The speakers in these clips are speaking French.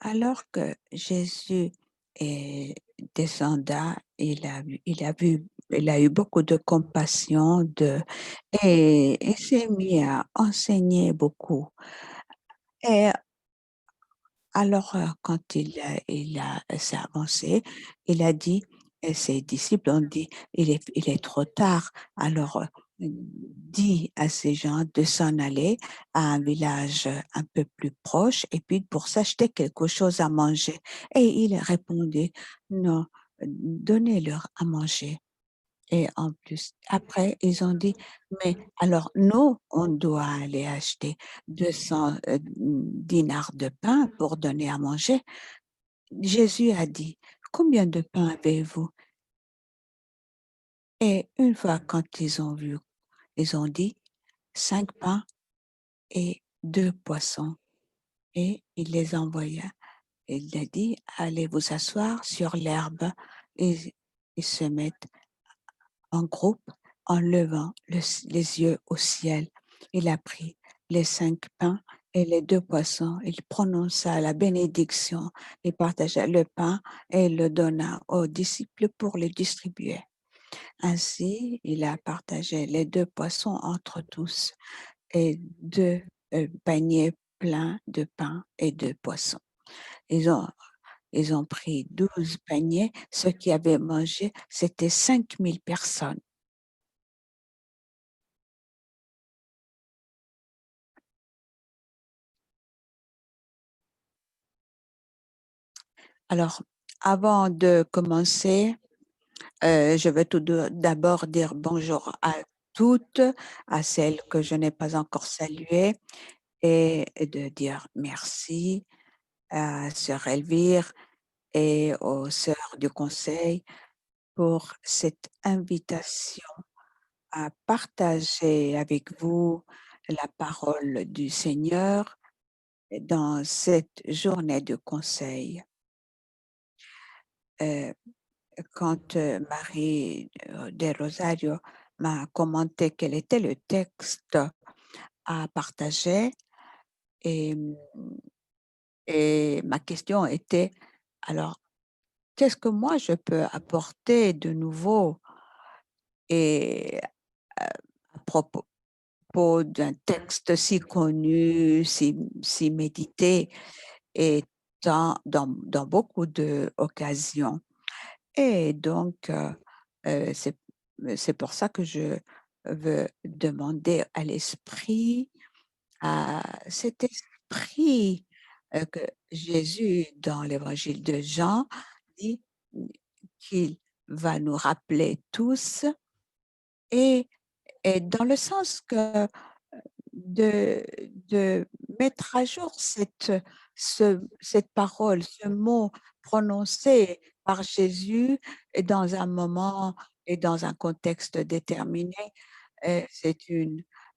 Alors que Jésus est descenda, il a eu beaucoup de compassion et s'est mis à enseigner beaucoup. Et alors, quand s'est avancé, il a dit, et ses disciples ont dit, il est trop tard. Alors, dit à ces gens de s'en aller à un village un peu plus proche et puis pour s'acheter quelque chose à manger. Et il répondait, non, donnez-leur à manger. Et en plus, après, ils ont dit, mais alors nous, on doit aller acheter 200 dinars de pain pour donner à manger. Jésus a dit, combien de pain avez-vous? Et une fois quand ils ont vu, ils ont dit, 5 pains et 2 poissons. Et il les envoya. Il a dit, allez vous asseoir sur l'herbe. Et ils se mettent en groupe, en levant les yeux au ciel. Il a pris les 5 pains et les 2 poissons. Il prononça la bénédiction. Il partagea le pain et le donna aux disciples pour les distribuer. Ainsi, il a partagé les 2 poissons entre tous et 2 paniers pleins de pain et de poissons. Ils ont, ils ont pris 12 paniers. Ceux qui avaient mangé, c'était 5000 personnes. Alors, avant de commencer, je vais d'abord dire bonjour à toutes, à celles que je n'ai pas encore saluées, et de dire merci à Sœur Elvire et aux sœurs du Conseil pour cette invitation à partager avec vous la parole du Seigneur dans cette journée de conseil. Euh, Quand Marie de Rosario m'a commenté quel était le texte à partager et, et ma question était, alors, qu'est-ce que moi je peux apporter de nouveau et à propos d'un texte si connu, si médité et dans beaucoup d'occasions. Et donc, c'est pour ça que je veux demander à l'esprit, à cet esprit que Jésus, dans l'évangile de Jean, dit qu'il va nous rappeler tous et, et dans le sens que de, de mettre à jour cette parole, ce mot prononcé par Jésus et dans un moment et dans un contexte déterminé. C'est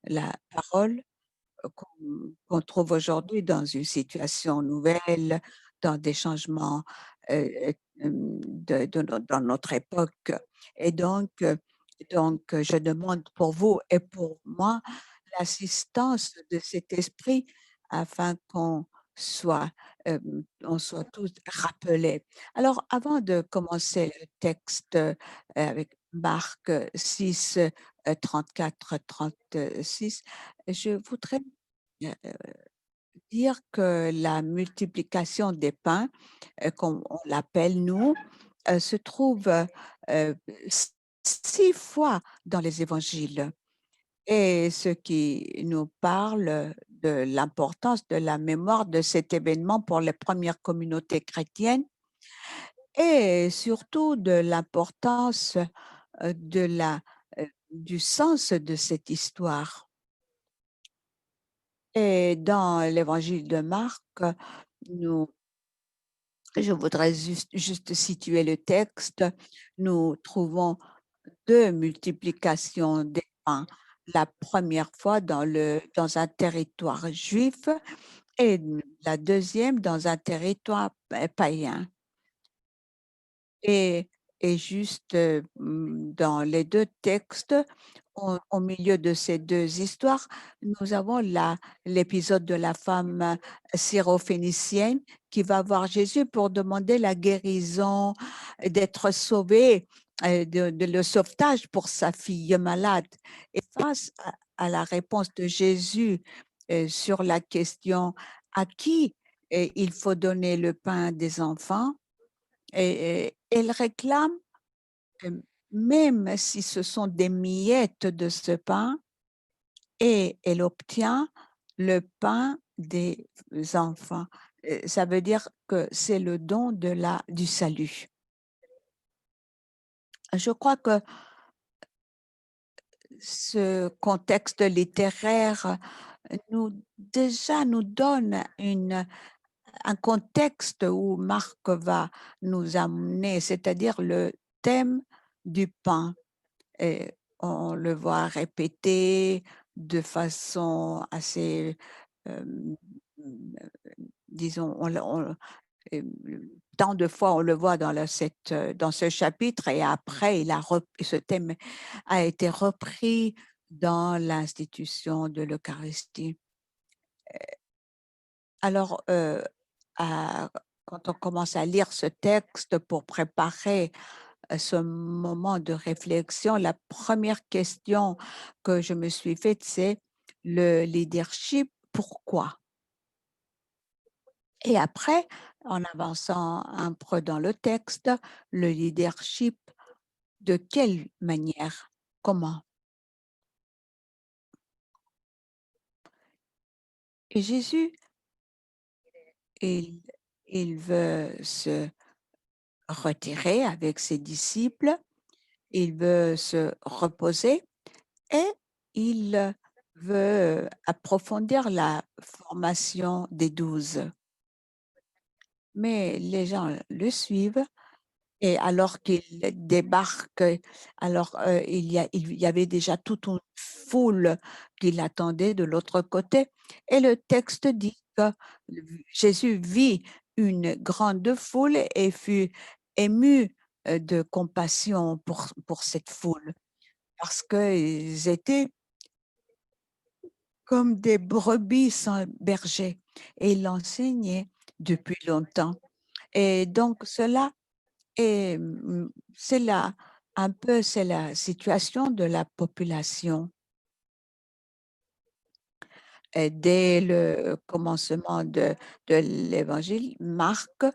la parole qu'on trouve aujourd'hui dans une situation nouvelle, dans des changements dans notre époque. Et donc, je demande pour vous et pour moi l'assistance de cet esprit afin soit, on soit tous rappelés. Alors, avant de commencer le texte avec Marc 6, 34-36, je voudrais euh, dire que la multiplication des pains, comme on l'appelle nous, se trouve euh, 6 fois dans les évangiles. Et ce qui nous parle de l'importance de la mémoire de cet événement pour les premières communautés chrétiennes et surtout de l'importance de du sens de cette histoire. Et dans l'évangile de Marc, nous, je voudrais juste situer le texte. Nous trouvons deux multiplications des pains. La première fois dans un territoire juif et la deuxième dans un territoire païen. Et Et juste dans les deux textes, au milieu de ces deux histoires, nous avons l'épisode de la femme syrophénicienne qui va voir Jésus pour demander la guérison, d'être sauvée, de le sauvetage pour sa fille malade. Et face à la réponse de Jésus sur la question à qui il faut donner le pain des enfants, elle réclame, euh, même si ce sont des miettes de ce pain, et elle obtient le pain des enfants. Ça veut dire que c'est le don du salut. Je crois que ce contexte littéraire nous donne un contexte où Marc va nous amener, c'est-à-dire le thème du pain. Et on le voit répéter de façon assez, hem, disons, hem, tant de fois on le voit dans ce chapitre, et après ce thème a été repris dans l'institution de l'Eucharistie. Alors, quand on commence à lire ce texte pour préparer ce moment de réflexion, la première question que je me suis faite, c'est le leadership, pourquoi? Et après, en avançant un peu dans le texte, le leadership, de quelle manière? Comment? Et Jésus, il, il veut se retirer avec ses disciples, il veut se reposer, et il veut approfondir la formation des 12. Mais les gens le suivent, et alors qu'il débarque, alors, il y avait déjà toute une foule qui l'attendait de l'autre côté, et le texte dit que Jésus vit une grande foule et fut ému, de compassion pour cette foule, parce qu'ils étaient comme des brebis sans berger, et il enseignait depuis longtemps. Et donc cela est, c'est la situation de la population. Et dès le commencement de l'Évangile, Marc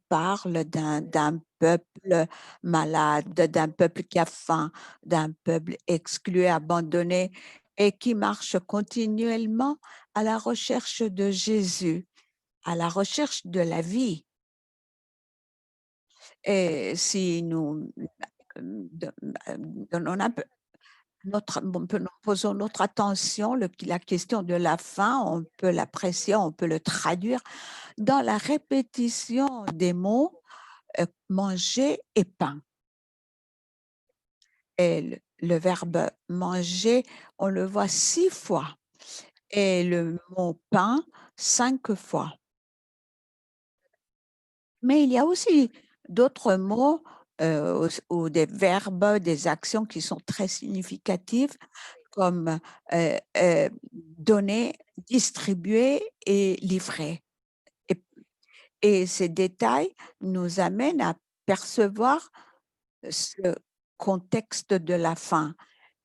parle d'un peuple malade, d'un peuple qui a faim, d'un peuple exclu, abandonné, et qui marche continuellement à la recherche de Jésus, à la recherche de la vie. Et si nous don- donnons un peu nous posons notre attention, la question de la faim, on peut l'apprécier, on peut le traduire dans la répétition des mots manger et pain. Et le verbe manger, on le voit 6 fois, et le mot pain 5 fois. Mais il y a aussi d'autres mots ou des verbes, des actions qui sont très significatives, comme donner, distribuer et livrer. Et, et ces détails nous amènent à percevoir ce contexte de la faim.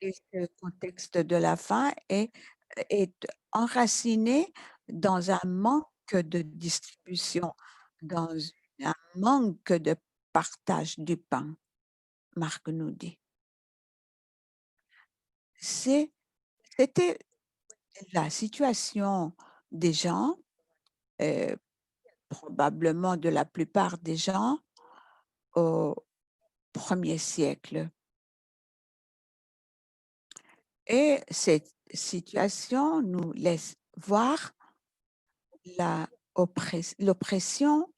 Et ce contexte de la faim est enraciné dans un manque de distribution, dans un manque de partage du pain, Marc nous dit. C'est C'était la situation des gens, heu, probablement de la plupart des gens au 1er siècle, et cette situation nous laisse voir l'oppression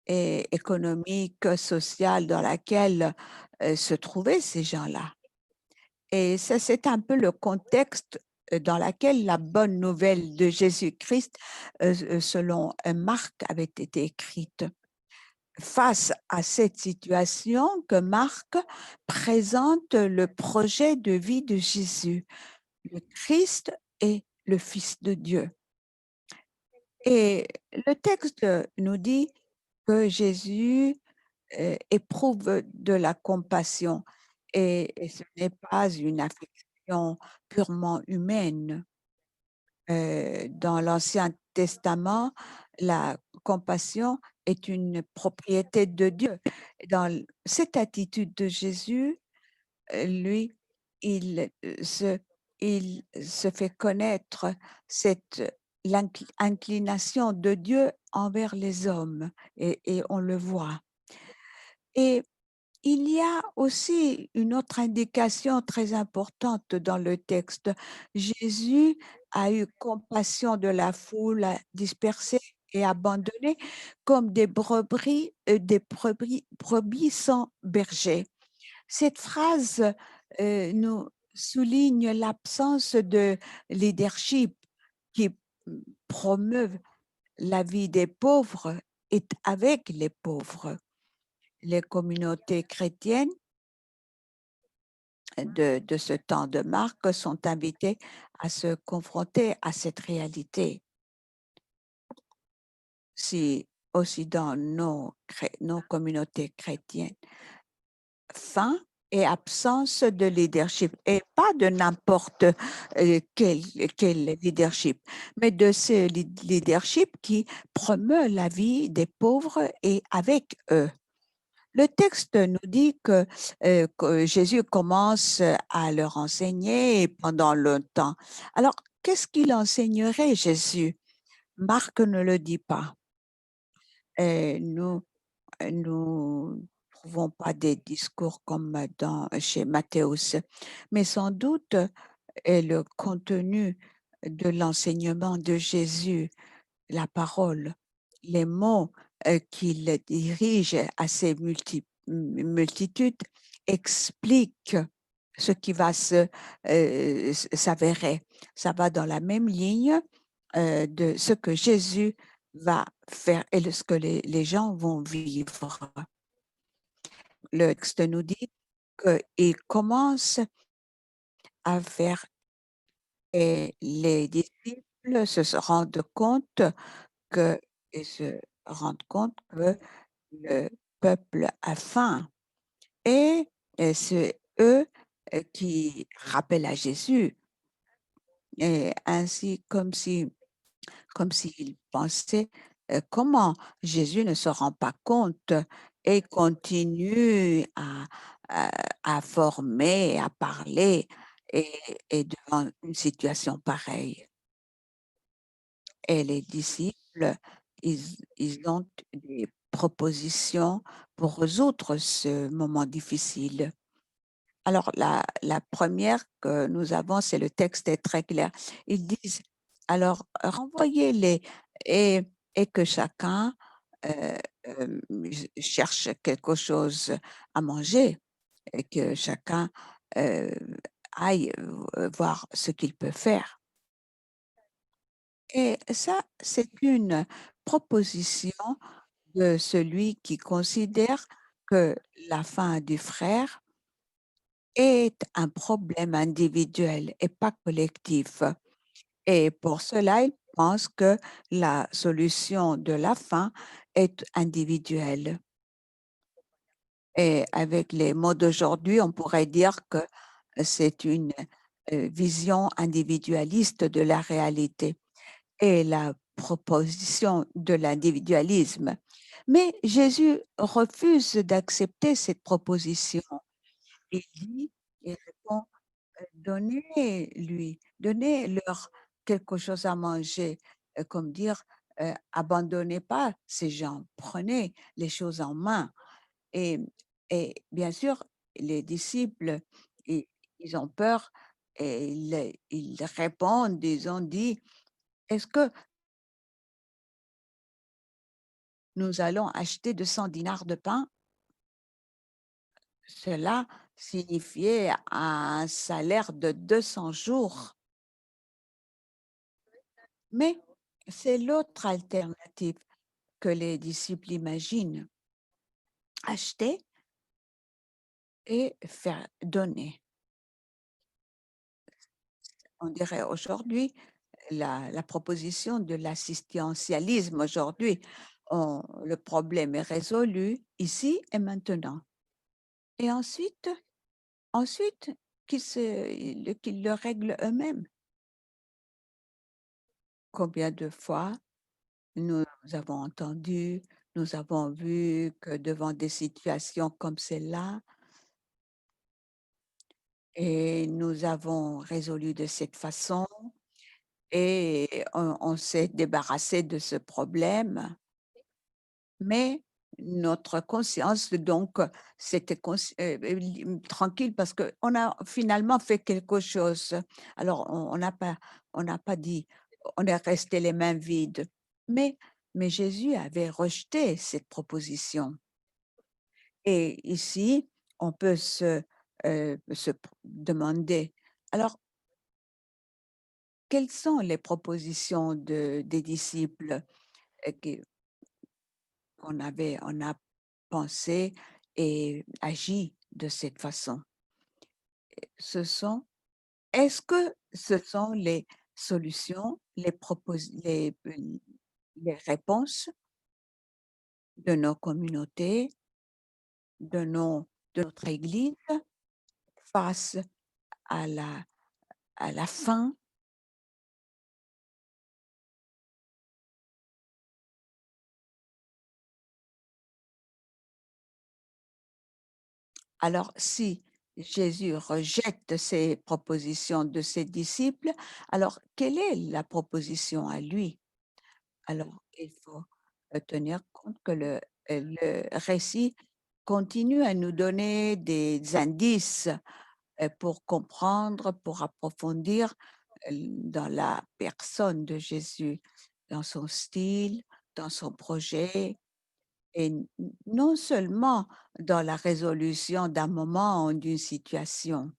économique, sociale dans laquelle, se trouvaient ces gens-là. Et ça, c'est un peu le contexte, dans laquelle la bonne nouvelle de Jésus-Christ, selon, Marc, avait été écrite. face à cette situation que Marc présente le projet de vie de Jésus. Le Christ est le Fils de Dieu. Et le texte nous dit que Jésus éprouve de la compassion et ce n'est pas une affection purement humaine. Dans l'Ancien Testament, la compassion est une propriété de Dieu. Cette attitude de Jésus, lui, il se, il se fait connaître cette inclination de Dieu envers les hommes et on le voit. Et il y a aussi une autre indication très importante dans le texte. Jésus a eu compassion de la foule dispersée et abandonnée comme des brebis sans berger. Cette phrase nous souligne l'absence de leadership qui promeut la vie des pauvres et avec les pauvres. Les communautés chrétiennes de ce temps de Marc sont invitées à se confronter à cette réalité. Si aussi dans nos communautés chrétiennes, faim et absence de leadership, et pas de n'importe quel leadership, mais de ce leadership qui promeut la vie des pauvres et avec eux. Le texte nous dit que Jésus commence à leur enseigner pendant longtemps. Alors, qu'est-ce qu'il enseignerait Jésus? Marc ne le dit pas. Et nous trouvons pas des discours comme chez Matthéus, mais sans doute le contenu de l'enseignement de Jésus, la parole, les mots qu'il dirige à ces multitudes expliquent ce qui va s'avérer. Ça va dans la même ligne de ce que Jésus va faire et de ce que les gens vont vivre. Le texte nous dit qu'il commence à faire et les disciples se rendent compte que, et se rendent compte que le peuple a faim. Et c'est eux qui rappellent à Jésus, et ainsi comme s'ils pensaient comment Jésus ne se rend pas compte et continue à, à former, à parler et, et devant une situation pareille. Et les disciples, ils ont des propositions pour résoudre ce moment difficile. Alors, la première que nous avons, c'est le texte est très clair. Ils disent, alors, renvoyez-les et, et que chacun euh, cherche quelque chose à manger et que chacun euh, aille voir ce qu'il peut faire. Et ça, c'est une proposition de celui qui considère que la faim du frère est un problème individuel et pas collectif. Et pour cela, il pense que la solution de la faim est individuelle. Et avec les mots d'aujourd'hui, on pourrait dire que c'est une vision individualiste de la réalité et la proposition de l'individualisme. Mais Jésus refuse d'accepter cette proposition. Il dit, il répond, donnez-leur quelque chose à manger, comme dire, abandonnez pas ces gens, prenez les choses en main. Et, et bien sûr, les disciples, ils, ils ont peur et ils répondent, ils ont dit, est-ce que nous allons acheter 200 dinars de pain? Cela signifiait un salaire de 200 jours. Mais c'est l'autre alternative que les disciples imaginent. acheter et faire donner. On dirait aujourd'hui la proposition de l'assistentialisme aujourd'hui. Le problème est résolu ici et maintenant. Et ensuite qu'ils le règlent eux-mêmes. Combien de fois nous avons entendu, nous avons vu que devant des situations comme celle-là, et nous avons résolu de cette façon et on s'est débarrassé de ce problème, mais notre conscience donc c'était tranquille parce qu'on a finalement fait quelque chose. Alors on n'a pas dit on est resté les mains vides, mais Jésus avait rejeté cette proposition et ici on peut demander alors quelles sont les propositions des disciples, qui on a pensé et agi de cette façon? Ce sont Est-ce que ce sont les solutions, les réponses de nos communautés, de notre Église face à la faim? Alors, si Jésus rejette ces propositions de ses disciples, alors quelle est la proposition à lui? Alors, il faut tenir compte que le récit continue à nous donner des indices pour comprendre, pour approfondir dans la personne de Jésus, dans son style, dans son projet, et non seulement dans la résolution d'un moment ou d'une situation.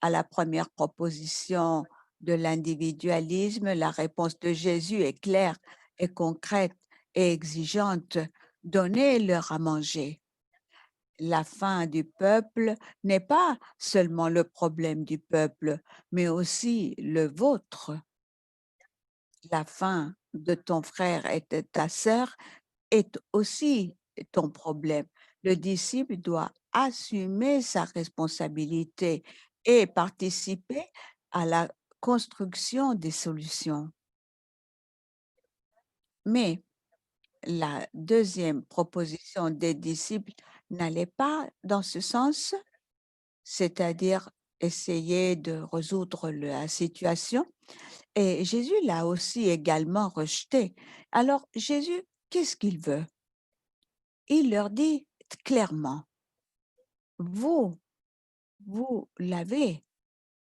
À la première proposition de l'individualisme, la réponse de Jésus est claire et concrète et exigeante. Donnez-leur à manger. La faim du peuple n'est pas seulement le problème du peuple, mais aussi le vôtre. La faim de ton frère et de ta sœur est aussi ton problème. Le disciple doit assumer sa responsabilité et participer à la construction des solutions. Mais la deuxième proposition des disciples n'allait pas dans ce sens, c'est-à-dire essayer de résoudre la situation. Et Jésus l'a aussi également rejeté. Alors Jésus, qu'est-ce qu'il veut? Il leur dit clairement, vous, vous l'avez,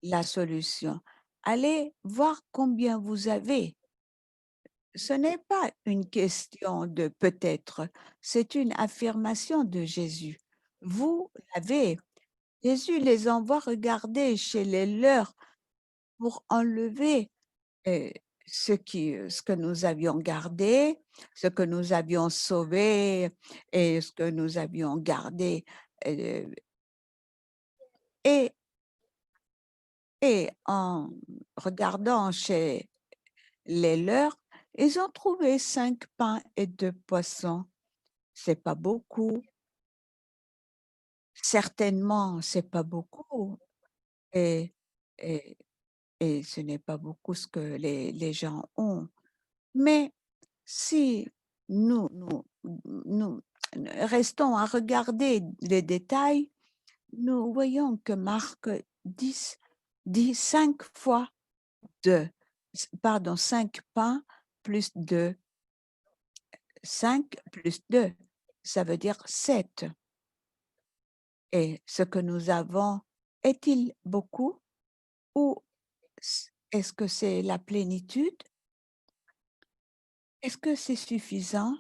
la solution. Allez voir combien vous avez. Ce n'est pas une question de peut-être, c'est une affirmation de Jésus. Vous l'avez. Jésus les envoie regarder chez les leurs pour enlever euh, ce que nous avions gardé, ce que nous avions sauvé et ce que nous avions gardé. euh, Et, et en regardant chez les leurs, ils ont trouvé 5 pains et 2 poissons. C'est pas beaucoup. Certainement, c'est pas beaucoup. Et, et, et ce n'est pas beaucoup ce que les gens ont. Mais si nous restons à regarder les détails, nous voyons que Marc 10 dit 5 fois 2, pardon, 5 pains plus 2, 5 plus 2, ça veut dire 7. Et ce que nous avons, est-il beaucoup ou est-ce que c'est la plénitude? Est-ce que c'est suffisant?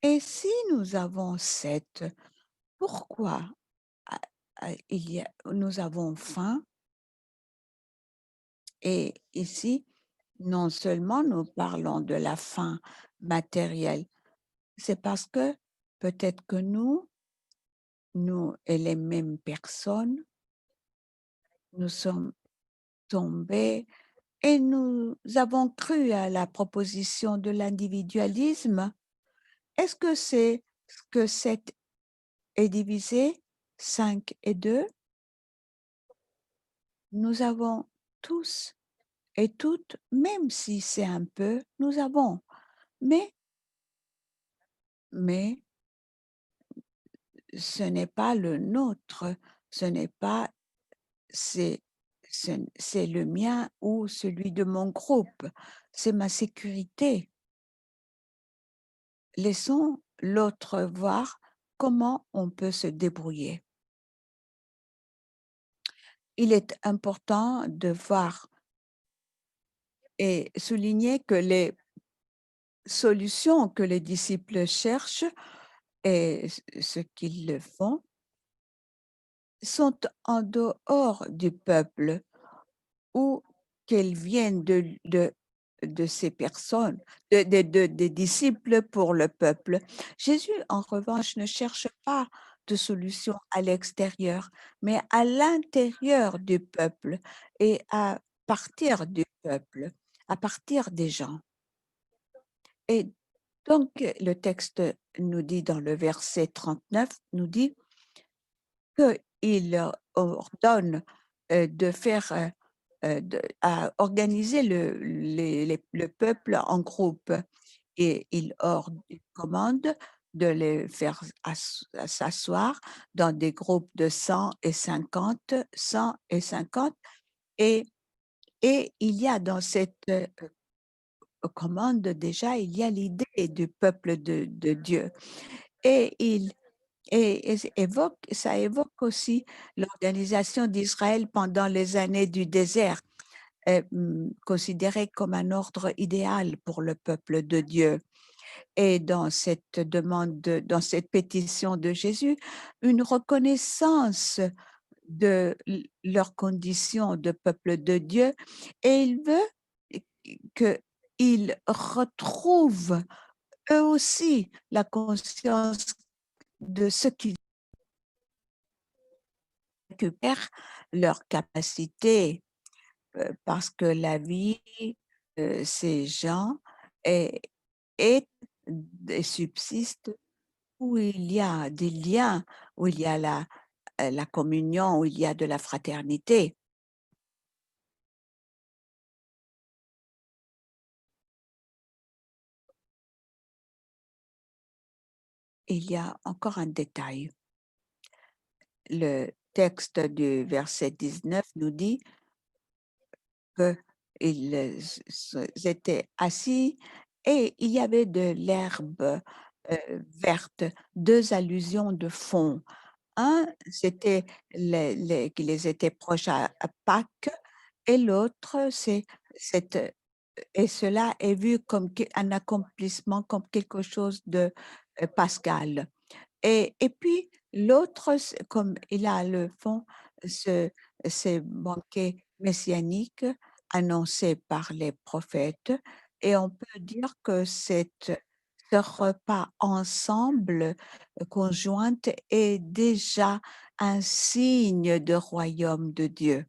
Et si nous avons 7, pourquoi nous avons faim? Et ici, non seulement nous parlons de la faim matérielle, c'est parce que Peut-être que nous et les mêmes personnes, nous sommes tombés et nous avons cru à la proposition de l'individualisme. Est-ce que c'est ce que 7 est divisé, 5 et 2? Nous avons tous et toutes, même si c'est un peu, nous avons. Mais, mais ce n'est pas le nôtre, ce n'est pas, c'est, c'est le mien ou celui de mon groupe, c'est ma sécurité. Laissons l'autre voir comment on peut se débrouiller. Il est important de voir et souligner que les solutions que les disciples cherchent et ce qu'ils le font sont en dehors du peuple ou qu'elles viennent de ces personnes, des disciples pour le peuple. Jésus, en revanche, ne cherche pas de solution à l'extérieur, mais à l'intérieur du peuple et à partir du peuple, à partir des gens. Et donc, le texte nous dit dans le verset 39, nous dit qu'il ordonne de faire à organiser le peuple en groupe et il commande de les faire s'asseoir dans des groupes de 100 et 50 et, et il y a dans cette commande déjà, il y a l'idée du peuple de Dieu et ça évoque aussi l'organisation d'Israël pendant les années du désert considéré comme un ordre idéal pour le peuple de Dieu. Et dans cette demande, dans cette pétition de Jésus, une reconnaissance de leur condition de peuple de Dieu et il veut qu'ils retrouvent eux aussi la conscience de ce qu'ils récupèrent, leur capacité parce que la vie de ces gens est, est et subsiste où il y a des liens, où il y a la communion, où il y a de la fraternité. Il y a encore un détail. Le texte du verset 19 nous dit qu'ils étaient assis et il y avait de l'herbe verte, deux allusions de fond. Un, c'était qu'ils étaient proches à Pâques et l'autre, c'est cette et cela est vu comme un accomplissement, comme quelque chose de pascal. Et puis l'autre, comme il a le fond, ce, ces banquets messianiques annoncés par les prophètes, et on peut dire que ce repas ensemble, conjointe, est déjà un signe de royaume de Dieu.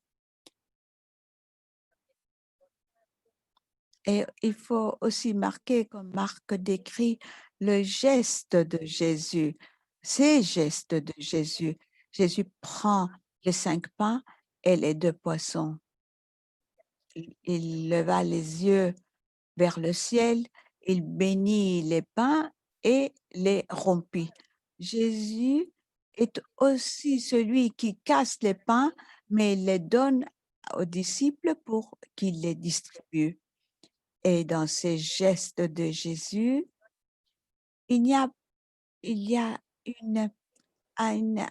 Et il faut aussi marquer, comme Marc décrit, le geste de Jésus, ces gestes de Jésus. Jésus prend les 5 pains et les 2 poissons. Il leva les yeux vers le ciel, il bénit les pains et les rompit. Jésus est aussi celui qui casse les pains, mais il les donne aux disciples pour qu'ils les distribuent. Et dans ces gestes de Jésus, il y a, il y a une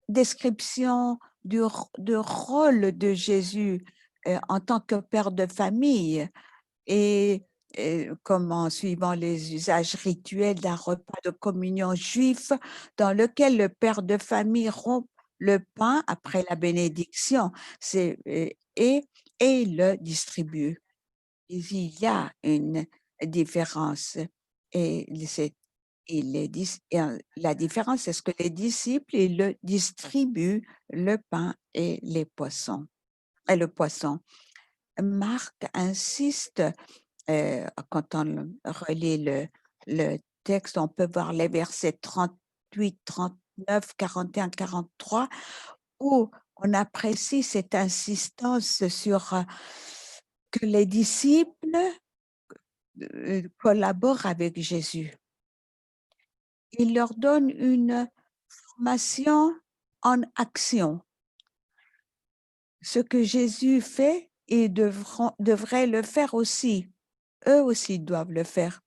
description du rôle de Jésus en tant que père de famille et, comme en suivant les usages rituels d'un repas de communion juif dans lequel le père de famille rompt le pain après la bénédiction et, et le distribue. Il y a une différence et La différence, c'est ce que les disciples, ils le distribuent le pain et les poissons et le poisson. Marc insiste, quand on relit le texte, on peut voir les versets 38, 39, 41, 43, où on apprécie cette insistance sur que les disciples collaborent avec Jésus. Il leur donne une formation en action. Ce que Jésus fait, ils devraient le faire aussi. Eux aussi doivent le faire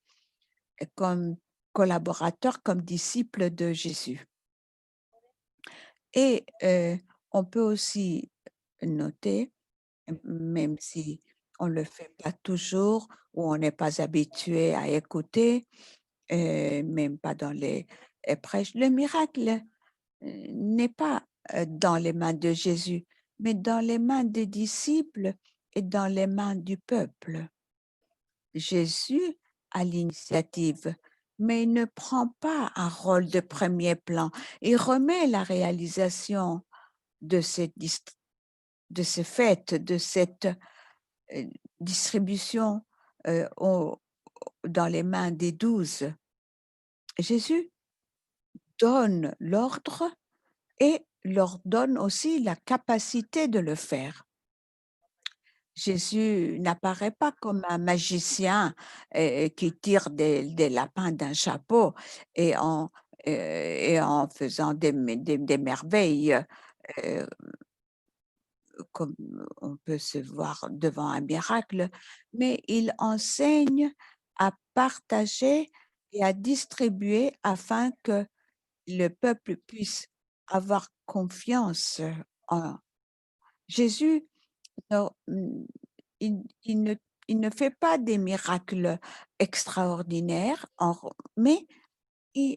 comme collaborateurs, comme disciples de Jésus. Et on peut aussi noter, même si on ne le fait pas toujours ou on n'est pas habitué à écouter, même pas dans les prêches, le miracle n'est pas dans les mains de Jésus, mais dans les mains des disciples et dans les mains du peuple. Jésus a l'initiative, mais il ne prend pas un rôle de premier plan. Il remet la réalisation de de ces fêtes, de cette euh, distribution euh, au- dans les mains des 12. Jésus donne l'ordre et leur donne aussi la capacité de le faire. Jésus n'apparaît pas comme un magicien qui tire des lapins d'un chapeau et et en faisant des merveilles, euh, comme on peut se voir devant un miracle, mais il enseigne à partager et à distribuer afin que le peuple puisse avoir confiance en Jésus. Non, il ne il ne fait pas des miracles extraordinaires, mais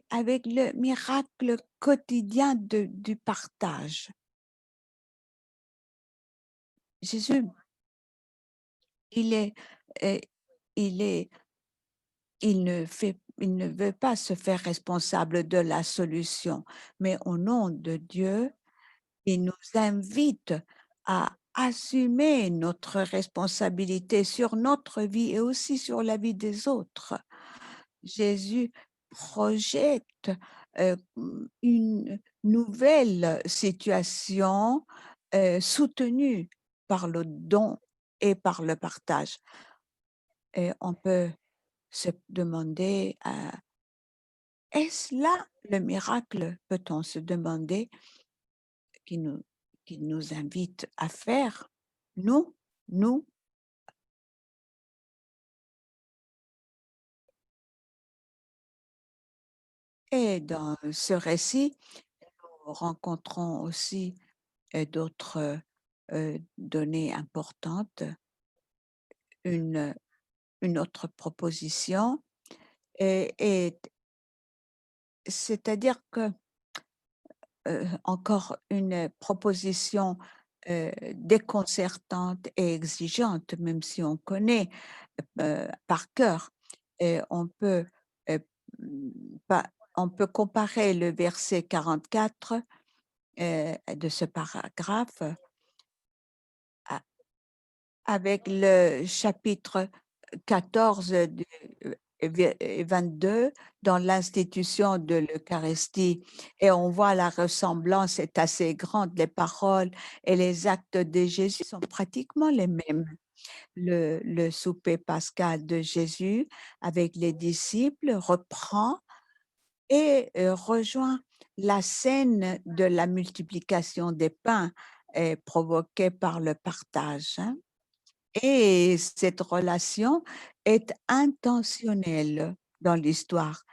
avec le miracle quotidien du partage. Jésus, il est, euh, il est, il ne veut pas se faire responsable de la solution, mais au nom de Dieu, il nous invite à assumer notre responsabilité sur notre vie et aussi sur la vie des autres. Jésus projette une nouvelle situation soutenue par le don et par le partage. Et on peut se demander, est-ce là le miracle, peut-on se demander, qui nous, qui nous invite à faire? Nous, nous, et dans ce récit, nous rencontrons aussi d'autres données importantes. Une, une autre proposition, et c'est-à-dire que encore une proposition déconcertante et exigeante, même si on connaît par cœur. Et euh, pas- on peut comparer le verset 44 de ce paragraphe a- avec le chapitre 14 et 22 dans l'institution de l'Eucharistie, et on voit la ressemblance est assez grande. Les paroles et les actes de Jésus sont pratiquement les mêmes. Le souper pascal de Jésus avec les disciples reprend et rejoint la scène de la multiplication des pains provoquée par le partage, hein. Et cette relation est intentionnelle dans l'histoire.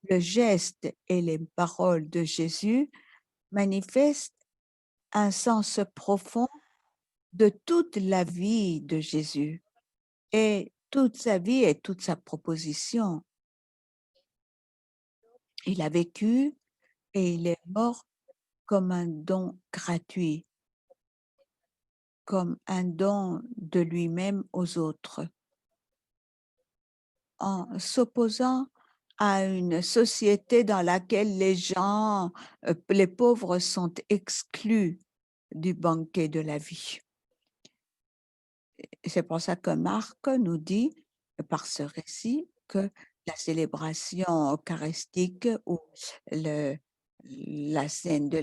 Le geste et les paroles de Jésus manifestent un sens profond de toute la vie de Jésus et toute sa vie et toute sa proposition. Il a vécu et il est mort comme un don gratuit, comme un don de lui-même aux autres, en s'opposant à une société dans laquelle les pauvres sont exclus du banquet de la vie. Et c'est pour ça que Marc nous dit, par ce récit, que la célébration eucharistique ou le la scène de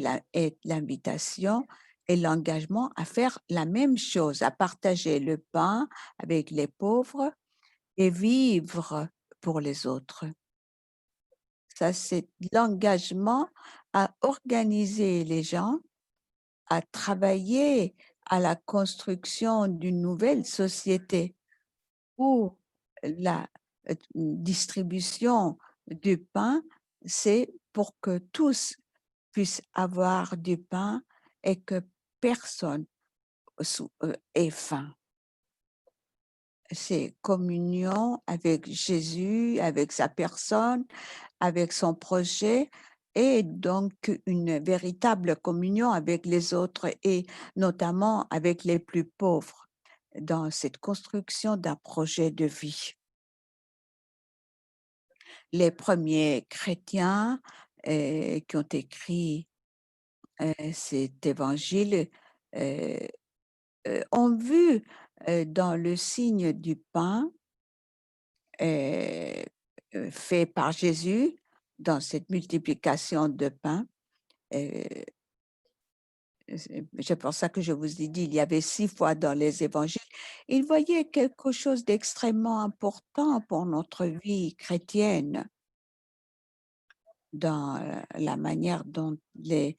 l'invitation est l'engagement à faire la même chose, à partager le pain avec les pauvres et vivre pour les autres. Ça, c'est l'engagement à organiser les gens, à travailler à la construction d'une nouvelle société où la distribution du pain, c'est pour que tous puissent avoir du pain et que personne ait faim. C'est communion avec Jésus, avec sa personne, avec son projet et donc une véritable communion avec les autres et notamment avec les plus pauvres dans cette construction d'un projet de vie. Les premiers chrétiens qui ont écrit cet évangile euh, ont vu dans le signe du pain euh, fait par Jésus, dans cette multiplication de pain, euh, c'est pour ça que je vous ai dit, il y avait 6 fois dans les évangiles, ils voyaient quelque chose d'extrêmement important pour notre vie chrétienne dans la manière dont les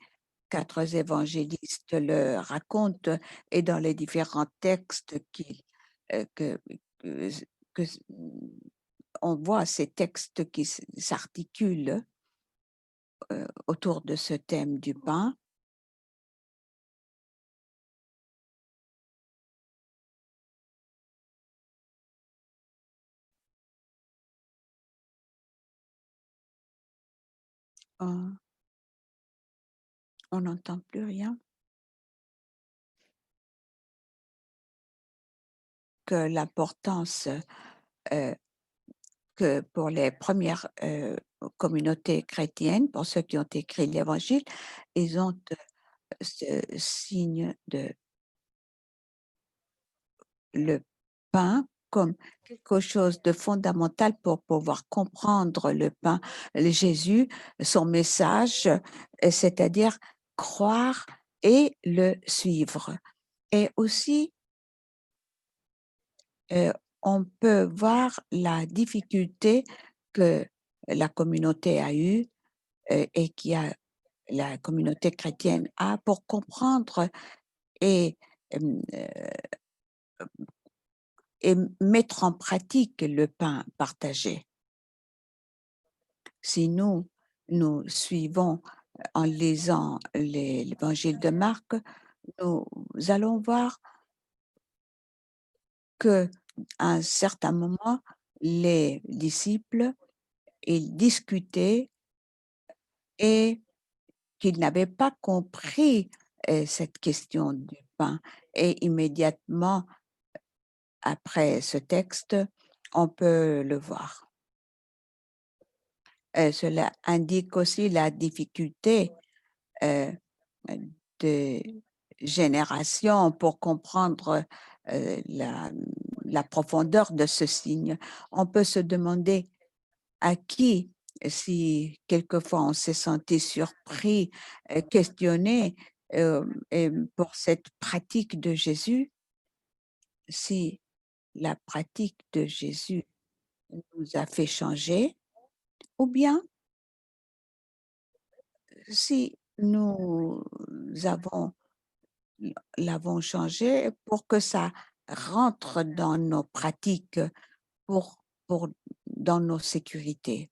4 évangélistes le racontent et dans les différents textes que, que, que on voit ces textes qui s'articulent autour de ce thème du pain. On n'entend plus rien. Que l'importance euh, que pour les premières communautés chrétiennes, pour ceux qui ont écrit l'Évangile, ils ont ce signe de le pain comme quelque chose de fondamental pour pouvoir comprendre le pain, Jésus, son message, c'est-à-dire croire et le suivre. Et aussi, euh, on peut voir la difficulté que la communauté a eue et qui a la communauté chrétienne a pour comprendre et, euh, et mettre en pratique le pain partagé. Si nous suivons en lisant l'évangile de Marc, nous allons voir que à un certain moment, les disciples, ils discutaient et qu'ils n'avaient pas compris cette question du pain. Et immédiatement après ce texte, on peut le voir. Cela indique aussi la difficulté euh, de génération pour comprendre la, la profondeur de ce signe. On peut se demander à qui, si quelquefois on s'est senti surpris, questionné et pour cette pratique de Jésus, si la pratique de Jésus nous a fait changer, ou bien si nous avons l'avons changé pour que ça rentre dans nos pratiques, pour dans nos sécurités.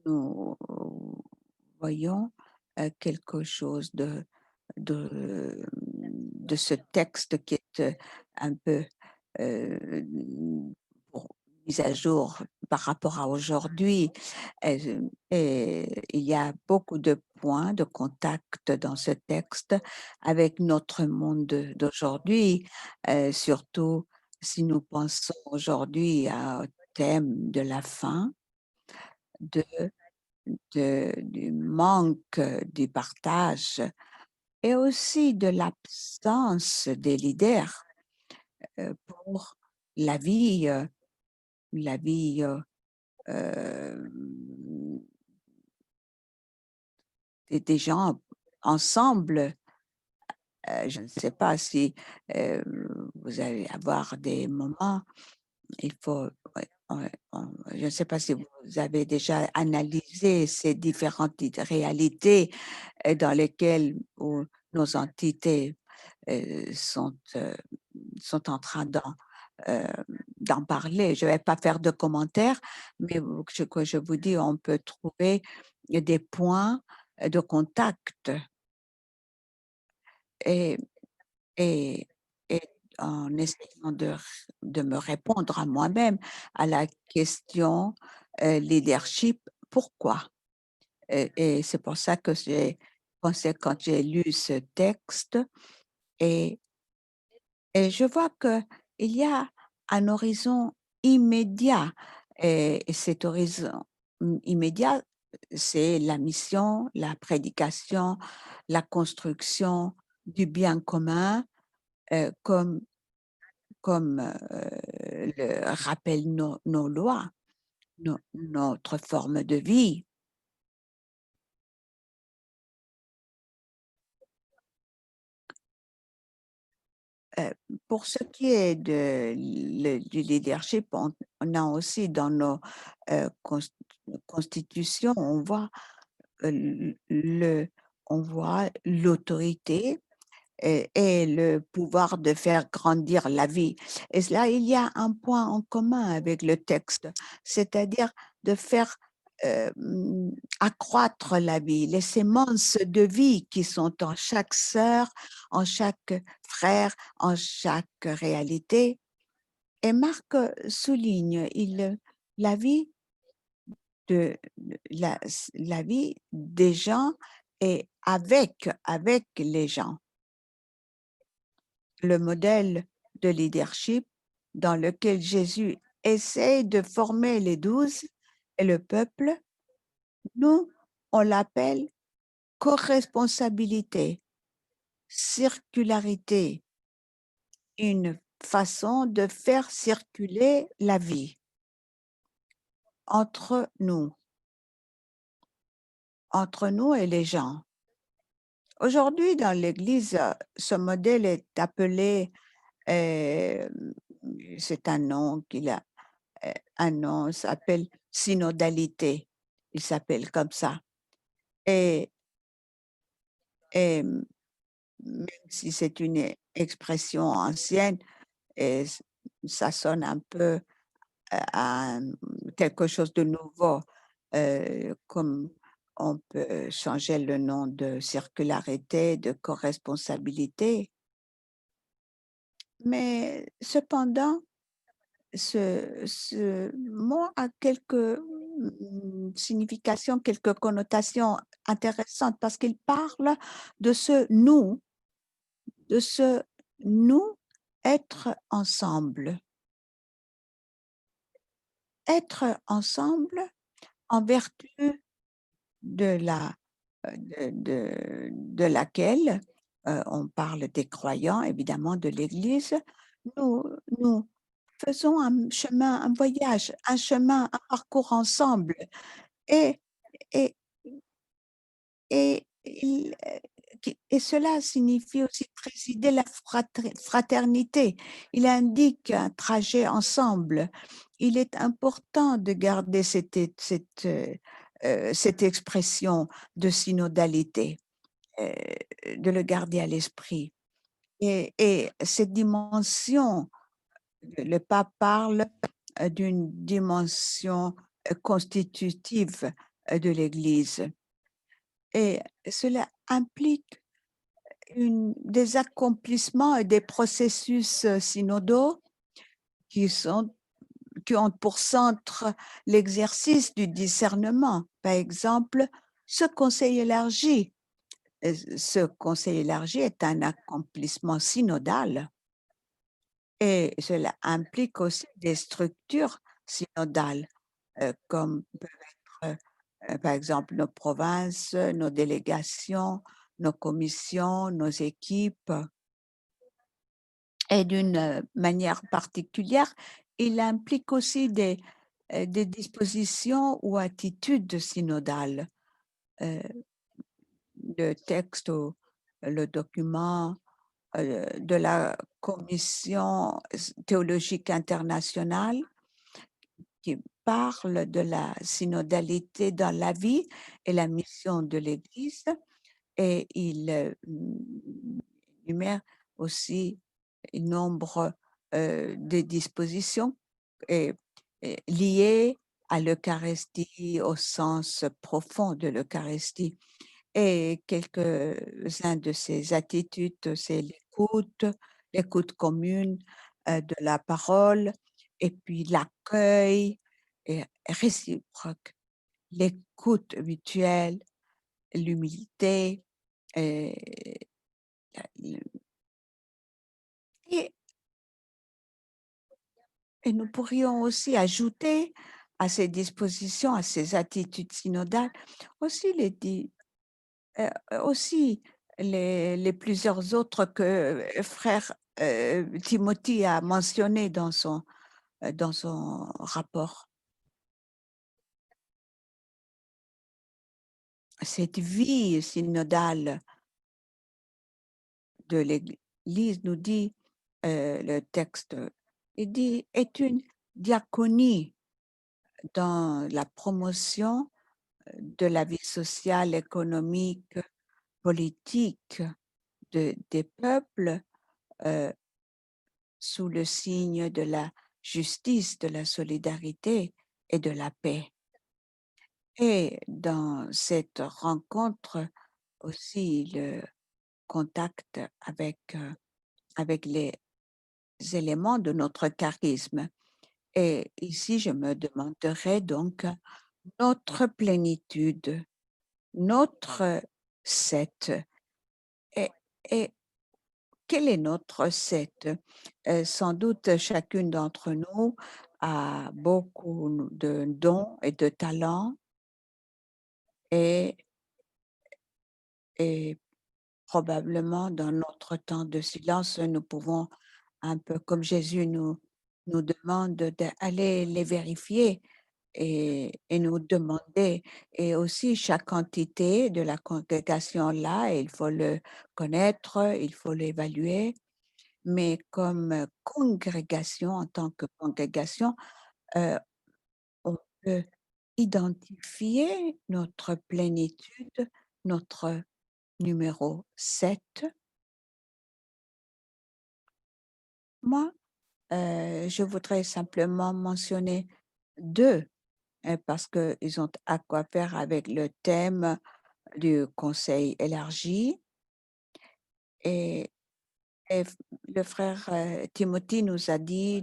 Nous voyons quelque chose de ce texte qui est un peu euh, mise à jour par rapport à aujourd'hui. Et il y a beaucoup de points de contact dans ce texte avec notre monde d'aujourd'hui, surtout si nous pensons aujourd'hui au thème de la faim, de, du manque du partage et aussi de l'absence des leaders pour la vie, la vie euh, des gens ensemble. Je ne sais pas si euh, vous allez avoir des moments, il faut, ouais, je ne sais pas si vous avez déjà analysé ces différentes réalités dans lesquelles nos entités sont, sont en train euh, d'en parler. Je ne vais pas faire de commentaires, mais que je vous dis, on peut trouver des points de contact et, et, et en essayant de me répondre à moi-même à la question leadership, pourquoi? Et c'est pour ça que j'ai pensé quand j'ai lu ce texte et Et je vois qu'il y a un horizon immédiat. Et cet horizon immédiat, c'est la mission, la prédication, la construction du bien commun, comme, le rappellent nos lois, notre forme de vie. Euh, pour ce qui est du leadership, on a aussi dans nos constitutions, le, on voit l'autorité et le pouvoir de faire grandir la vie. Et là, il y a un point en commun avec le texte, c'est-à-dire de faire accroître la vie, les sémences de vie qui sont en chaque sœur, en chaque frère, en chaque réalité. Et Marc souligne, la vie de la vie des gens et avec les gens. Le modèle de leadership dans lequel Jésus essaie de former les 12 et le peuple, nous, on l'appelle co-responsabilité, circularité, une façon de faire circuler la vie entre nous, entre nous et les gens. Aujourd'hui, dans l'Église, ce modèle est appelé, euh, c'est un nom qu'il a, un nom s'appelle synodalité. Il s'appelle comme ça. Et, et même si c'est une expression ancienne, et ça sonne un peu à quelque chose de nouveau, comme on peut changer le nom de circularité, de co-responsabilité. Mais cependant, ce mot a quelques significations, quelques connotations intéressantes parce qu'il parle de de ce nous être ensemble. Être ensemble en vertu de de laquelle on parle des croyants, évidemment de l'Église. Nous, nous faisons un chemin, un voyage, un chemin, un parcours ensemble. Et, et, et cela signifie aussi présider la fraternité. Il indique un trajet ensemble. Il est important de garder cette expression de synodalité, euh, de le garder à l'esprit. Et cette dimension, le pape parle d'une dimension constitutive de l'Église. Et cela implique des accomplissements et des processus synodaux qui sont qui ont pour centre l'exercice du discernement. Par exemple, ce conseil élargi. Ce conseil élargi est un accomplissement synodal et cela implique aussi des structures synodales, comme peuvent être, par exemple, nos provinces, nos délégations, nos commissions, nos équipes. Et d'une manière particulière, il implique aussi des dispositions ou attitudes synodales. Euh, le texte ou le document de la Commission théologique internationale qui parle de la synodalité dans la vie et la mission de l'Église et il énumère aussi nombre de dispositions et, liées à l'Eucharistie au sens profond de l'Eucharistie. Et quelques-uns de ces attitudes, c'est l'écoute commune de la parole, et puis l'accueil réciproque, l'écoute mutuelle, l'humilité, et, et, et nous pourrions aussi ajouter à ces dispositions, à ces attitudes synodales, aussi aussi les plusieurs autres que frère Timothy a mentionné dans son rapport. Cette vie synodale de l'Église, nous dit le texte, il dit, est une diaconie dans la promotion de la vie sociale, économique, politique des peuples euh, sous le signe de la justice, de la solidarité et de la paix. Et dans cette rencontre aussi le contact avec les éléments de notre charisme. Et ici, je me demanderai donc notre plénitude, notre set. Et, et quel est notre set? Sans doute, chacune d'entre nous a beaucoup de dons et de talents et, et probablement dans notre temps de silence, nous pouvons, un peu comme Jésus nous demande d'aller les vérifier et nous demander. Et aussi, chaque entité de la congrégation là, il faut le connaître, il faut l'évaluer. Mais comme congrégation, en tant que congrégation, euh, on peut identifier notre plénitude, notre numéro 7. Moi, je voudrais simplement mentionner deux parce qu'ils ont à quoi faire avec le thème du conseil élargi. Et, et le frère Timothy nous a dit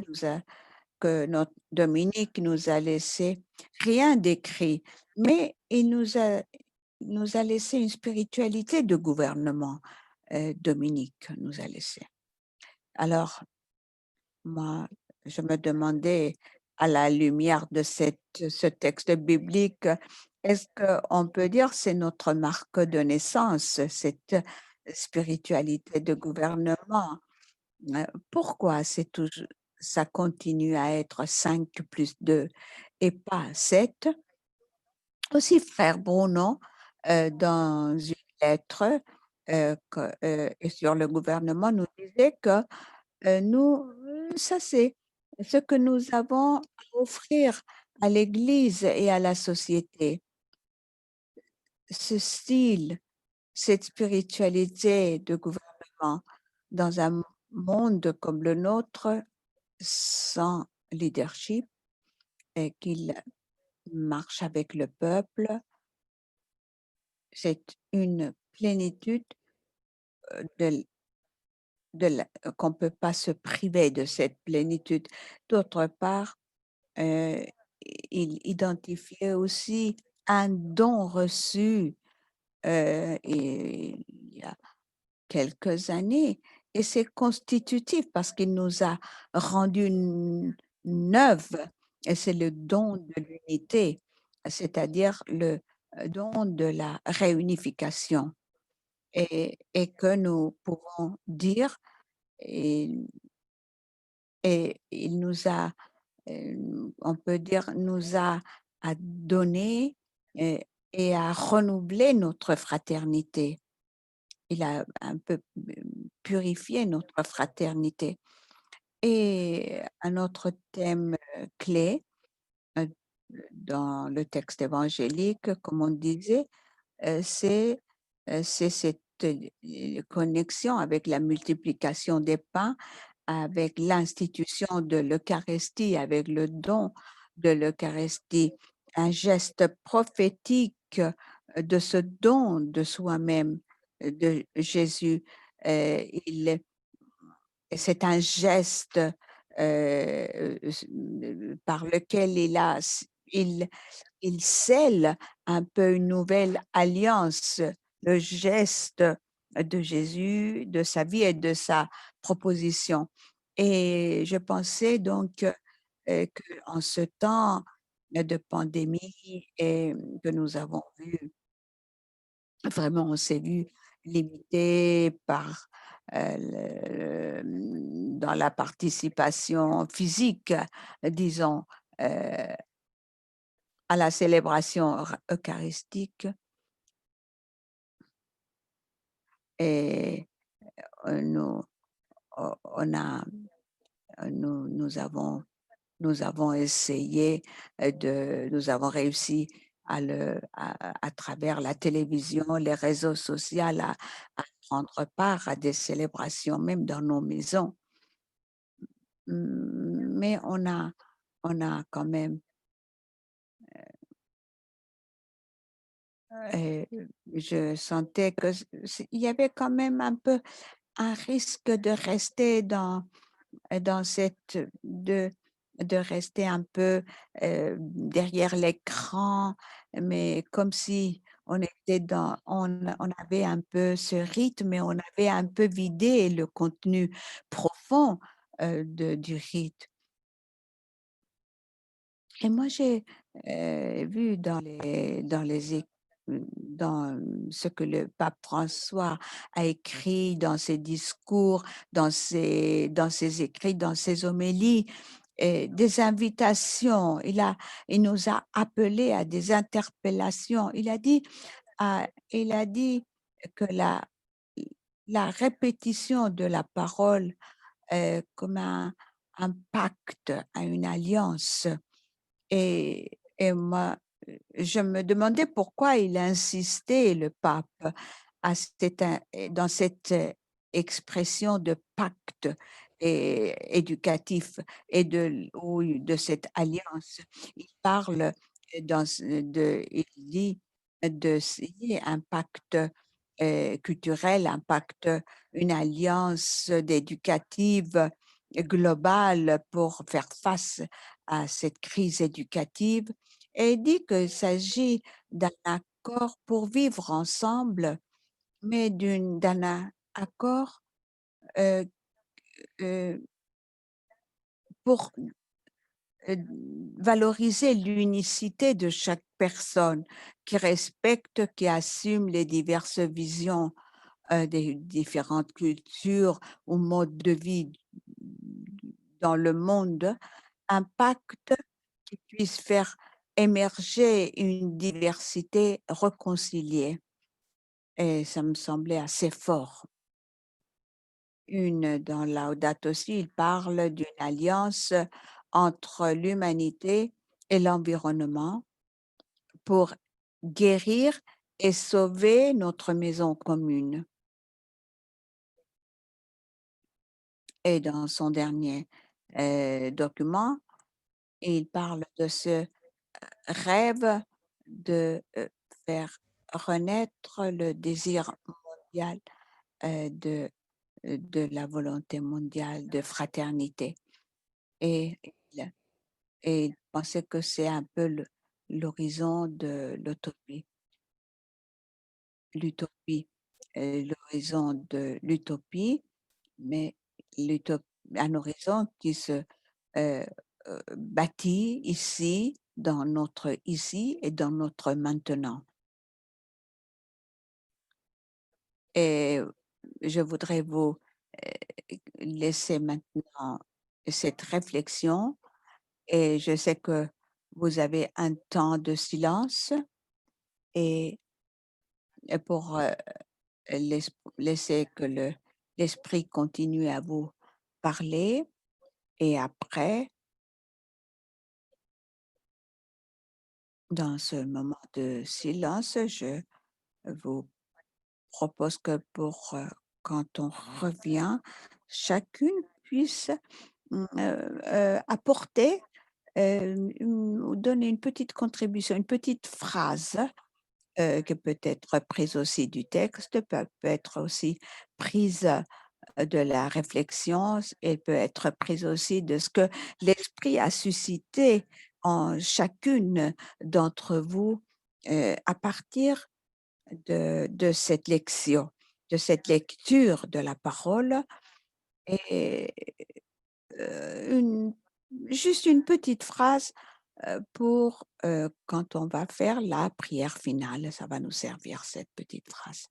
que notre Dominique nous a laissé rien d'écrit, mais il nous a laissé une spiritualité de gouvernement. Dominique nous a laissé. Alors, moi, je me demandais, à la lumière de ce texte biblique, est-ce qu'on peut dire que c'est notre marque de naissance, cette spiritualité de gouvernement? Pourquoi ça continue à être 5 plus 2 et pas 7? Aussi, frère Bruno, dans une lettre sur le gouvernement, nous disait que ça c'est ce que nous avons à offrir à l'Église et à la société. Ce style, cette spiritualité de gouvernement dans un monde comme le nôtre, sans leadership, et qu'il marche avec le peuple, c'est une plénitude de, qu'on ne peut pas se priver de cette plénitude. D'autre part, euh, il identifiait aussi un don reçu il y a quelques années. Et c'est constitutif parce qu'il nous a rendu neuve. Et c'est le don de l'unité, c'est-à-dire le don de la réunification. Et que nous pouvons dire, et, et il nous a, on peut dire, nous a donné euh, et a renouvelé notre fraternité. Il a un peu purifié notre fraternité. Et un autre thème clé euh, dans le texte évangélique, comme on disait, c'est cette connexion avec la multiplication des pains, avec l'institution de l'Eucharistie, avec le don de l'Eucharistie, un geste prophétique de ce don de soi-même de Jésus. Il C'est un geste par lequel il, il scelle un peu une nouvelle alliance, le geste de Jésus, de sa vie et de sa proposition. Et je pensais donc qu'en ce temps de pandémie et que nous avons vu, vraiment, on s'est vu limité par dans la participation physique, disons, euh, à la célébration eucharistique. Et nous, on a, nous avons essayé nous avons réussi à travers la télévision, les réseaux sociaux, à prendre part à des célébrations, même dans nos maisons. Mais on a quand même, euh, je sentais que il y avait quand même un peu un risque de rester dans cette de rester un peu derrière l'écran, mais comme si on avait un peu ce rythme et on avait un peu vidé le contenu profond du rite. Et moi, j'ai vu dans ce que le pape François a écrit dans ses discours, dans ses écrits, dans ses homélies, des invitations. Il nous a appelés à des interpellations. Il a dit que la répétition de la parole comme un pacte, à une alliance. Et moi, je me demandais pourquoi il insistait, le pape, dans cette expression de pacte éducatif ou de cette alliance. Il parle il dit de signer un pacte culturel, une alliance éducative globale pour faire face à cette crise éducative et dit qu'il s'agit d'un accord pour vivre ensemble, mais d'un accord euh, euh, pour euh, valoriser l'unicité de chaque personne qui respecte, qui assume les diverses visions des différentes cultures ou modes de vie dans le monde, un pacte qui puisse faire émerger une diversité réconciliée. Et ça me semblait assez fort. Dans Laudato aussi, il parle d'une alliance entre l'humanité et l'environnement pour guérir et sauver notre maison commune. Et dans son dernier document, il parle de ce rêve de faire renaître le désir mondial de la volonté mondiale de fraternité. Et et penser que c'est un peu l'horizon de l'utopie, l'horizon de l'utopie, mais l'utop un horizon qui se, heu bâtit ici, dans notre ici et dans notre maintenant. Et je voudrais vous, laisser maintenant cette réflexion, et je sais que vous avez un temps de silence, et pour, laisser que l'esprit continue à vous parler, et après, dans ce moment de silence, je vous propose que pour, quand on revient, chacune puisse, apporter, une ou donner une petite contribution, une petite phrase, qui peut être prise aussi du texte, peut être aussi prise, de la réflexion, elle peut être prise aussi de ce que l'esprit a suscité en chacune d'entre vous, à partir de cette lection, de cette lecture de la parole, et une juste une petite phrase, pour, quand on va faire la prière finale, ça va nous servir cette petite phrase.